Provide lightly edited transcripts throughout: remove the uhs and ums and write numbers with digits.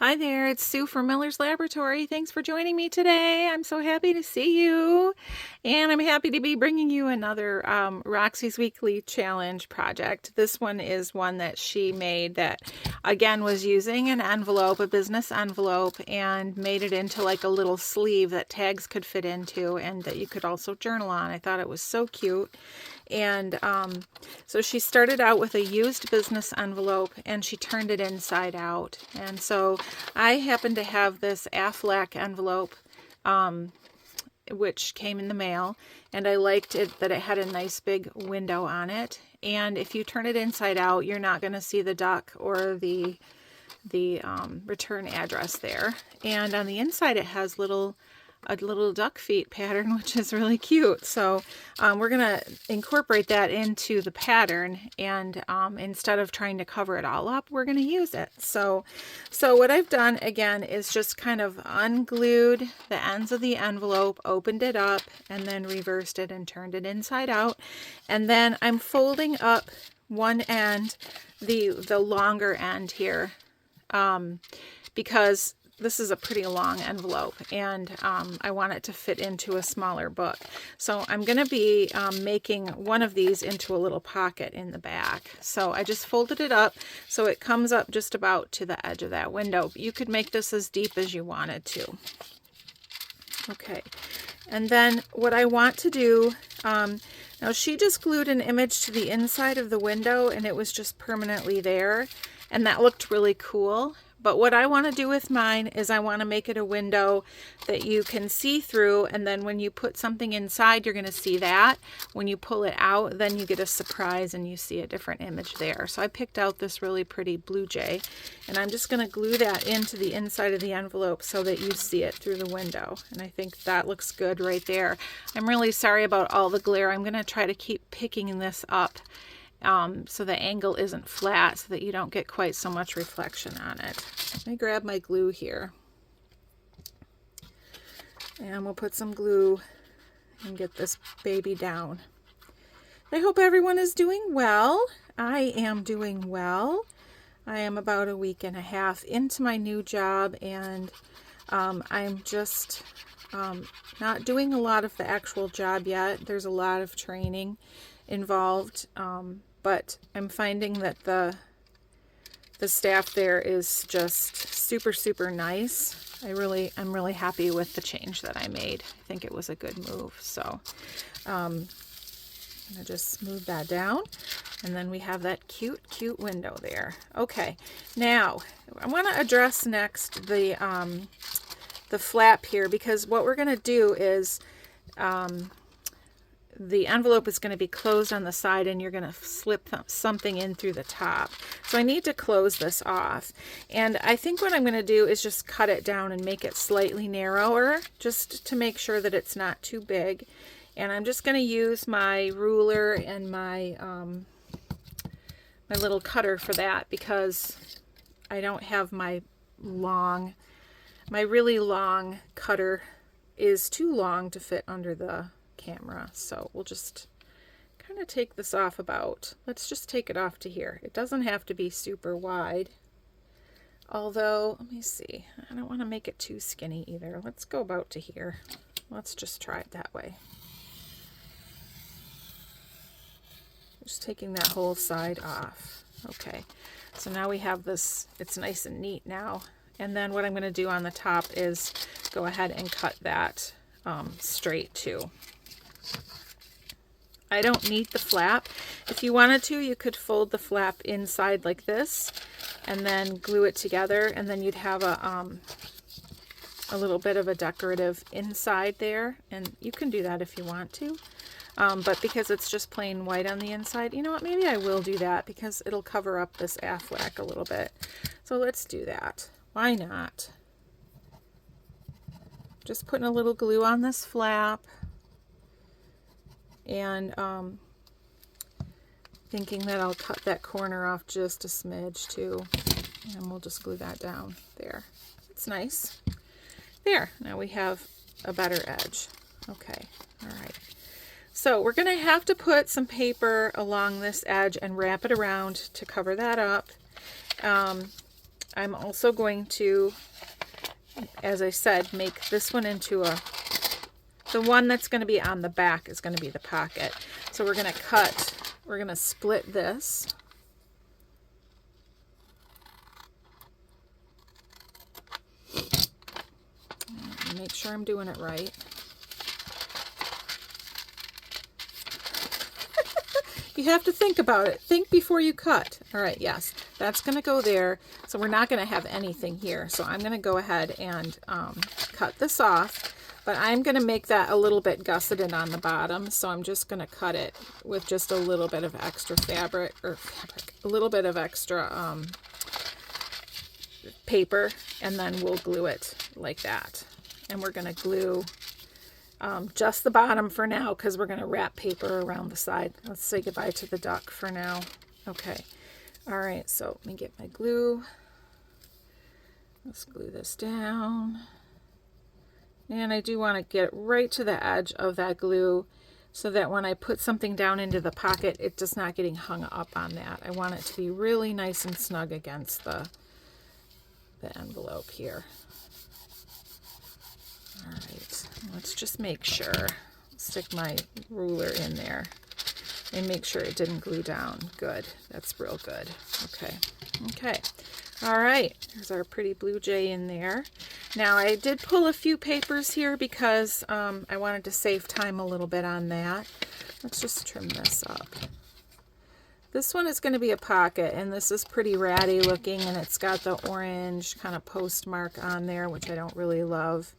Hi there, it's Sue from Miller's Laboratory. Thanks for joining me today. I'm so happy to see you. And I'm happy to be bringing you another Roxy's Weekly Challenge project. This one is one that she made that, again, was using an envelope, a business envelope, and made it into like a little sleeve that tags could fit into and that you could also journal on. I thought it was so cute. And so she started out with a used business envelope and she turned it inside out. And so I happen to have this Aflac envelope, which came in the mail, and I liked it that it had a nice big window on it. And if you turn it inside out, you're not going to see the duck or the return address there. And on the inside, it has a little duck feet pattern, which is really cute. So we're going to incorporate that into the pattern, and instead of trying to cover it all up, we're going to use it. So what I've done again is just kind of unglued the ends of the envelope, opened it up, and then reversed it and turned it inside out. And then I'm folding up one end, the longer end here, because this is a pretty long envelope and I want it to fit into a smaller book. So I'm going to be making one of these into a little pocket in the back. So I just folded it up so it comes up just about to the edge of that window. You could make this as deep as you wanted to. Okay, and then what I want to do, now she just glued an image to the inside of the window and it was just permanently there, and that looked really cool. But what I want to do with mine is I want to make it a window that you can see through, and then when you put something inside, you're going to see that. When you pull it out, then you get a surprise and you see a different image there. So I picked out this really pretty blue jay, and I'm just going to glue that into the inside of the envelope so that you see it through the window. And I think that looks good right there. I'm really sorry about all the glare. I'm going to try to keep picking this up so the angle isn't flat, so that you don't get quite so much reflection on it. Let me grab my glue here, and we'll put some glue and get this baby down. I hope everyone is doing well. I am doing well. I am about a week and a half into my new job, and I'm just not doing a lot of the actual job yet. There's a lot of training involved, but I'm finding that the staff there is just super nice. I'm really happy with the change that I made. I think it was a good move. So I'm gonna just smooth that down, and then we have that cute window there. Okay, now I want to address next the flap here, because what we're gonna do is the envelope is going to be closed on the side and you're going to slip something in through the top. So I need to close this off. And I think what I'm going to do is just cut it down and make it slightly narrower, just to make sure that it's not too big. And I'm just going to use my ruler and my little cutter for that, because I don't have my really long cutter is too long to fit under the camera. So we'll just kind of take this off let's just take it off to here. It doesn't have to be super wide, although let me see, I don't want to make it too skinny either. Let's go about to here. Let's just try it that way. Just taking that whole side off. Okay, so now we have this, it's nice and neat now. And then what I'm going to do on the top is go ahead and cut that straight too. I don't need the flap. If you wanted to, you could fold the flap inside like this and then glue it together, and then you'd have a little bit of a decorative inside there, and you can do that if you want to. But because it's just plain white on the inside, you know what, maybe I will do that because it'll cover up this Aflac a little bit. So let's do that. Why not? Just putting a little glue on this flap, and thinking that I'll cut that corner off just a smidge too, and we'll just glue that down there. It's nice. There, now we have a better edge. Okay, all right. So we're gonna have to put some paper along this edge and wrap it around to cover that up. I'm also going to, as I said, make this one into the one that's going to be on the back is going to be the pocket. So we're going to split this. Make sure I'm doing it right. You have to think about it. Think before you cut. All right, yes, that's going to go there. So we're not going to have anything here. So I'm going to go ahead and cut this off. But I'm going to make that a little bit gusseted on the bottom. So I'm just going to cut it with just a little bit of extra fabric, a little bit of extra paper. And then we'll glue it like that. And we're going to glue just the bottom for now because we're going to wrap paper around the side. Let's say goodbye to the duck for now. Okay. All right. So let me get my glue. Let's glue this down. And I do want to get right to the edge of that glue so that when I put something down into the pocket, it's just not getting hung up on that. I want it to be really nice and snug against the envelope here. All right, let's just make sure. Stick my ruler in there and make sure it didn't glue down. Good, that's real good. Okay, okay. All right, there's our pretty blue jay in there. Now I did pull a few papers here because I wanted to save time a little bit on that. Let's just trim this up. This one is going to be a pocket, and this is pretty ratty looking, and it's got the orange kind of postmark on there, which I don't really love.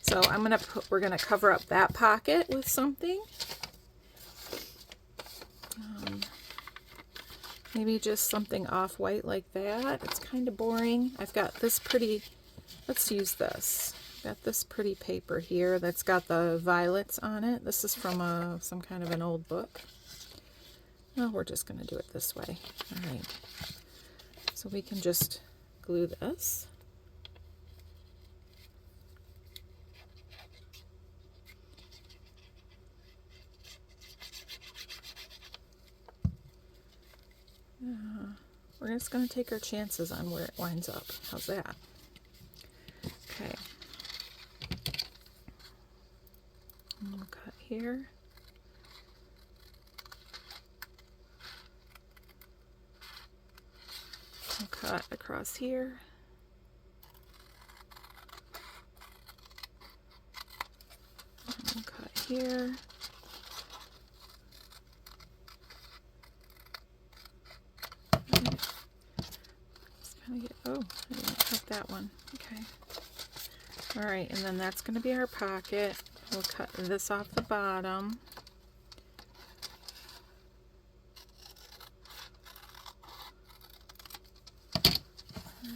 So we're gonna cover up that pocket with something. Maybe just something off-white like that. It's kind of boring. I've got this pretty, let's use this. Got this pretty paper here that's got the violets on it. This is from some kind of an old book. Well, we're just gonna do it this way. All right. So we can just glue this. We're just going to take our chances on where it winds up. How's that? Okay. And we'll cut here. We'll cut across here. And we'll cut here. Oh, I didn't cut that one. Okay. All right, and then that's going to be our pocket. We'll cut this off the bottom. All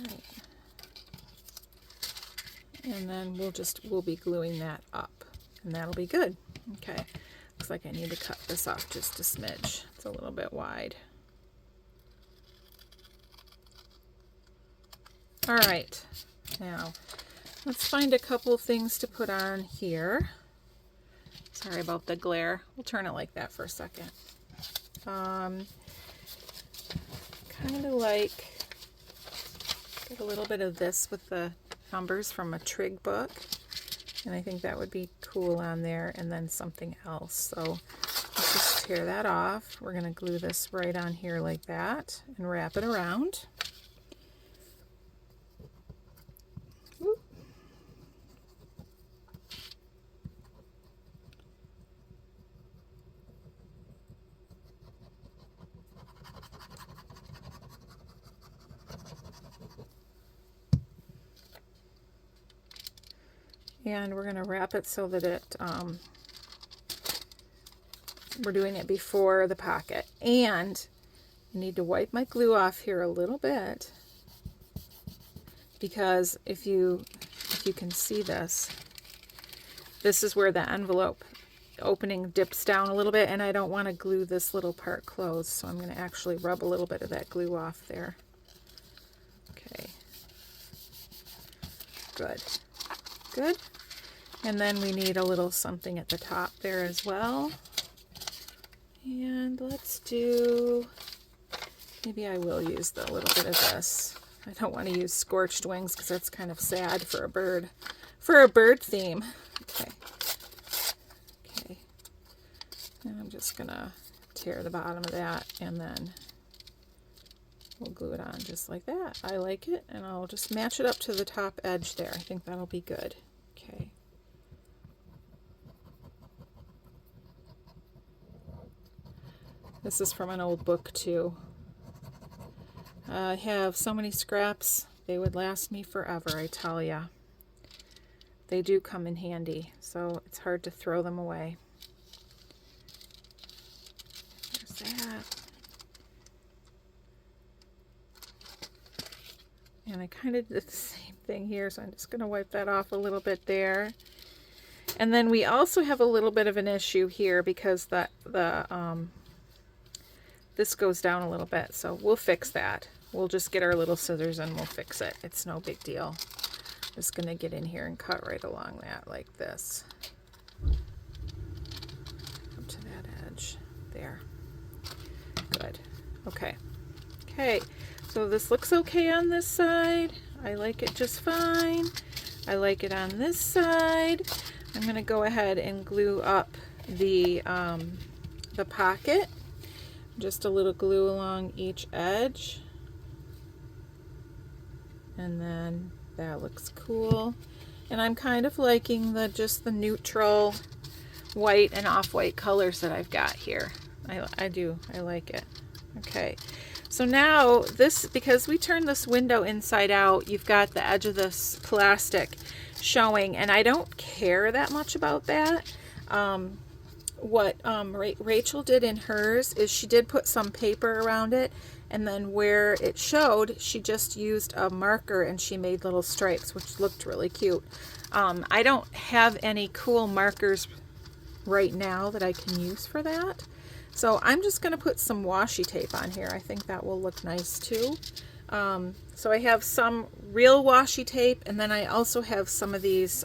right. And then we'll be gluing that up, and that'll be good. Okay. Looks like I need to cut this off just a smidge. It's a little bit wide. All right, now let's find a couple things to put on here. Sorry about the glare. We'll turn it like that for a second. Kind of like, get a little bit of this with the numbers from a trig book. And I think that would be cool on there, and then something else. So let's just tear that off. We're gonna glue this right on here like that and wrap it around. And we're going to wrap it so that we're doing it before the pocket. And I need to wipe my glue off here a little bit, because if you can see this, this is where the envelope opening dips down a little bit, and I don't want to glue this little part closed, so I'm going to actually rub a little bit of that glue off there. Okay. Good. Good. And then we need a little something at the top there as well. And let's do, maybe I will use a little bit of this. I don't want to use scorched wings because that's kind of sad for a bird theme. Okay. Okay. And I'm just gonna tear the bottom of that, and then we'll glue it on just like that. I like it, and I'll just match it up to the top edge there. I think that'll be good. Okay. This is from an old book too. I have so many scraps, they would last me forever, I tell ya. They do come in handy, so it's hard to throw them away. There's that. And I kind of did the same thing here, so I'm just going to wipe that off a little bit there. And then we also have a little bit of an issue here because this goes down a little bit, so we'll fix that. We'll just get our little scissors and we'll fix it. It's no big deal. Just going to get in here and cut right along that like this. Up to that edge there. Good. Okay. Okay. So this looks okay on this side. I like it just fine. I like it on this side. I'm going to go ahead and glue up the pocket. Just a little glue along each edge. And then that looks cool. And I'm kind of liking just the neutral white and off-white colors that I've got here. I do. I like it. Okay. So now this, because we turned this window inside out, you've got the edge of this plastic showing, and I don't care that much about that. What Rachel did in hers is she did put some paper around it, and then where it showed, she just used a marker and she made little stripes, which looked really cute. I don't have any cool markers right now that I can use for that. So I'm just going to put some washi tape on here. I think that will look nice too. So I have some real washi tape, and then I also have some of these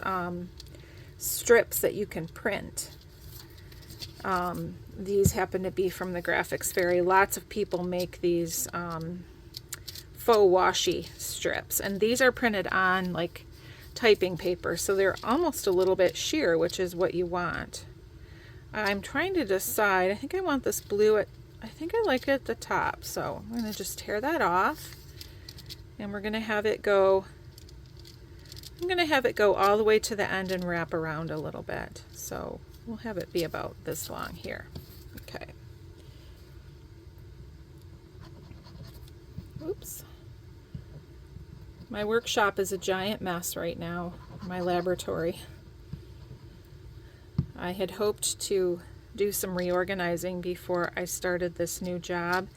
strips that you can print. These happen to be from the Graphics Fairy. Lots of people make these faux washi strips, and these are printed on like typing paper, so they're almost a little bit sheer, which is what you want. I'm trying to decide. I think I want this blue I think I like it at the top, so I'm going to just tear that off, and we're going to have it go, I'm going to have it go all the way to the end and wrap around a little bit. So we'll have it be about this long here. Okay. Oops. My workshop is a giant mess right now, my laboratory. I had hoped to do some reorganizing before I started this new job,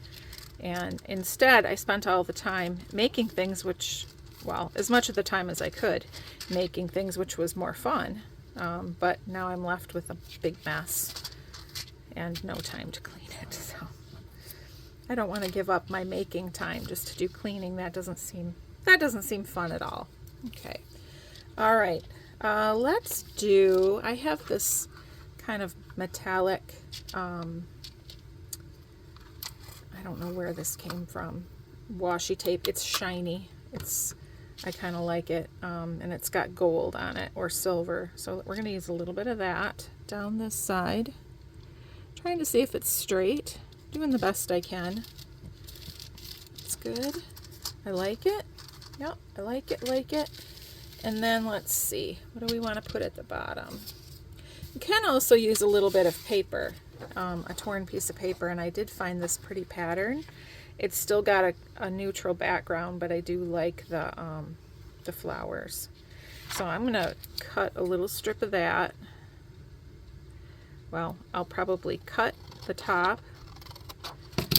and instead I spent all the time making things, which, well, as much of the time as I could, making things, which was more fun. But now I'm left with a big mess and no time to clean it. So I don't want to give up my making time just to do cleaning. That doesn't seem fun at all. Okay. All right. Let's do, I have this kind of metallic, I don't know where this came from, washi tape. It's shiny. I kind of like it, and it's got gold on it, or silver. So we're going to use a little bit of that down this side. Trying to see if it's straight. Doing the best I can. It's good. I like it. Yep, I like it. And then let's see, what do we want to put at the bottom? You can also use a little bit of paper, a torn piece of paper, and I did find this pretty pattern. It's still got a neutral background, but I do like the flowers. So I'm going to cut a little strip of that. Well, I'll probably cut the top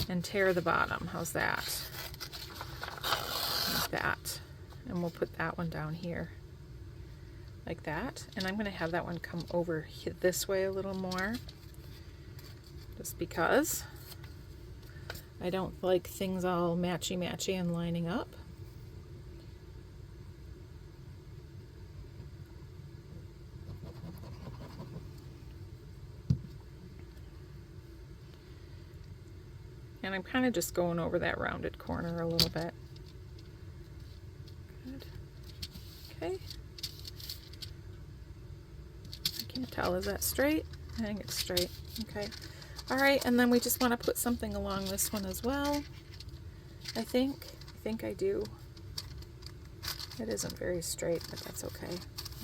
and tear the bottom. How's that? Like that. And we'll put that one down here. Like that. And I'm going to have that one come over this way a little more. Just because I don't like things all matchy-matchy and lining up. And I'm kind of just going over that rounded corner a little bit. Okay. I can't tell, is that straight? I think it's straight. Okay. All right, and then we just want to put something along this one as well. I think I do. It isn't very straight, but that's okay.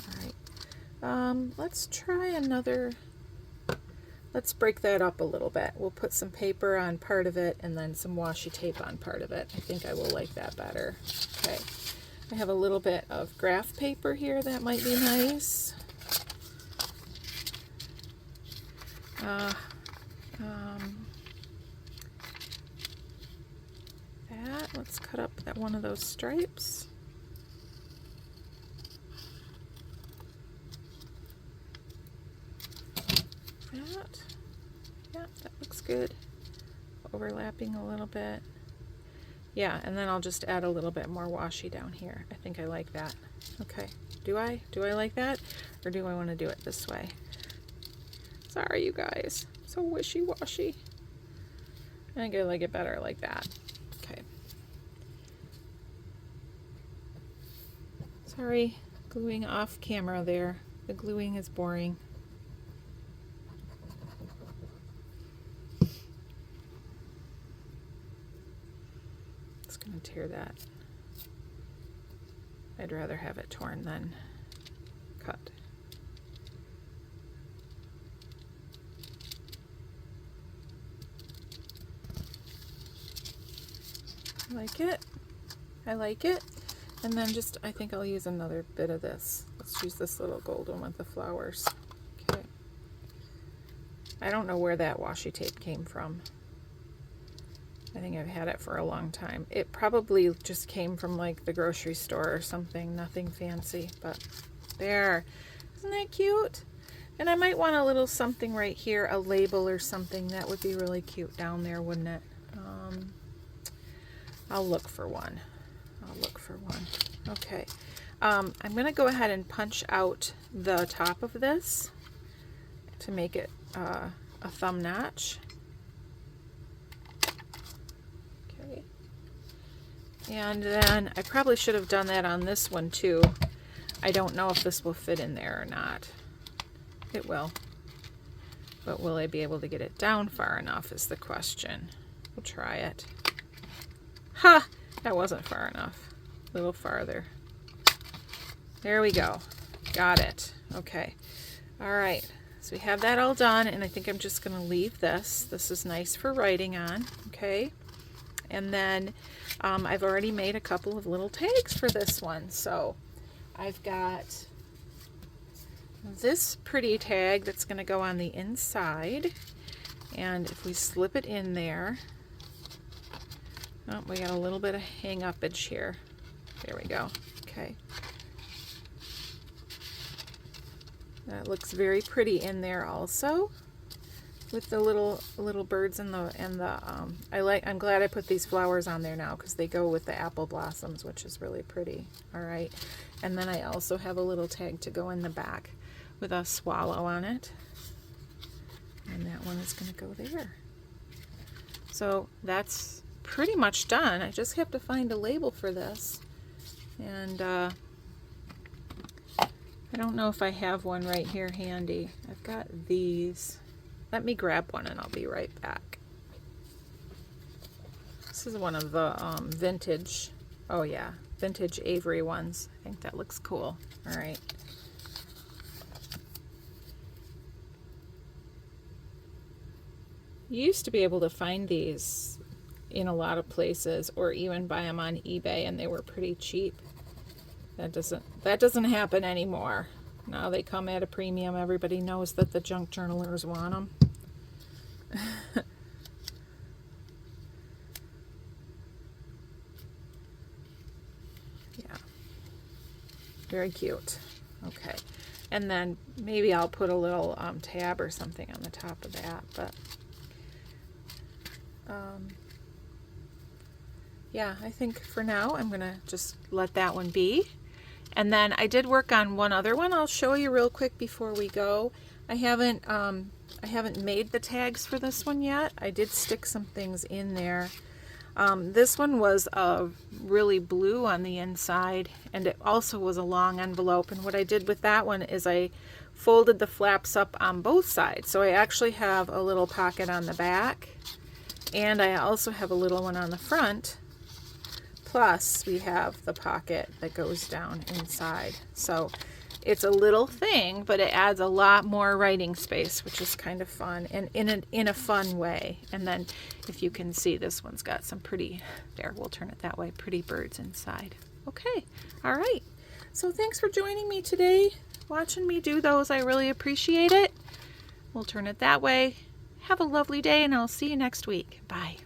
All right. Let's try another. Let's break that up a little bit. We'll put some paper on part of it and then some washi tape on part of it. I think I will like that better. Okay. I have a little bit of graph paper here. That might be nice. Let's cut up that one of those stripes. Yeah, that looks good. Overlapping a little bit. Yeah, and then I'll just add a little bit more washi down here. I think I like that. Okay, do I like that? Or do I want to do it this way? Sorry, you guys. So wishy-washy. I think I like it better like that. Okay. Sorry, gluing off camera there. The gluing is boring. Just gonna tear that. I'd rather have it torn than cut. I like it. I like it. And then just, I think I'll use another bit of this. Let's use this little gold one with the flowers. Okay. I don't know where that washi tape came from. I think I've had it for a long time. It probably just came from like the grocery store or something. Nothing fancy, but there. Isn't that cute? And I might want a little something right here, a label or something. That would be really cute down there, wouldn't it? I'll look for one. Okay. I'm going to go ahead and punch out the top of this to make it a thumb notch. Okay. And then I probably should have done that on this one too. I don't know if this will fit in there or not. It will. But will I be able to get it down far enough is the question. We'll try it. Ha! That wasn't far enough. A little farther. There we go. Got it. Okay. All right. So we have that all done, and I think I'm just going to leave this. This is nice for writing on. Okay. And then I've already made a couple of little tags for this one. So I've got this pretty tag that's going to go on the inside. And if we slip it in there, oh, we got a little bit of hang-upage here. There we go. Okay. That looks very pretty in there also, with the little birds and I'm glad I put these flowers on there now because they go with the apple blossoms, which is really pretty. All right. And then I also have a little tag to go in the back with a swallow on it. And that one is going to go there. So that's pretty much done. I just have to find a label for this, and I don't know if I have one right here handy. I've got these. Let me grab one and I'll be right back. This is one of the vintage, oh yeah, vintage Avery ones. I think that looks cool. All right. You used to be able to find these in a lot of places, or even buy them on eBay, and they were pretty cheap. That doesn't happen anymore. Now they come at a premium. Everybody knows that the junk journalers want them. Yeah, very cute. Okay, and then maybe I'll put a little tab or something on the top of that, but yeah, I think for now I'm gonna just let that one be. And then I did work on one other one. I'll show you real quick before we go. I haven't made the tags for this one yet. I did stick some things in there. This one was really blue on the inside, and it also was a long envelope. And what I did with that one is I folded the flaps up on both sides. So I actually have a little pocket on the back, and I also have a little one on the front. Plus we have the pocket that goes down inside. So it's a little thing, but it adds a lot more writing space, which is kind of fun, and in a fun way. And then if you can see, this one's got some pretty, there, we'll turn it that way, pretty birds inside. Okay, all right. So thanks for joining me today, watching me do those. I really appreciate it. We'll turn it that way. Have a lovely day, and I'll see you next week. Bye.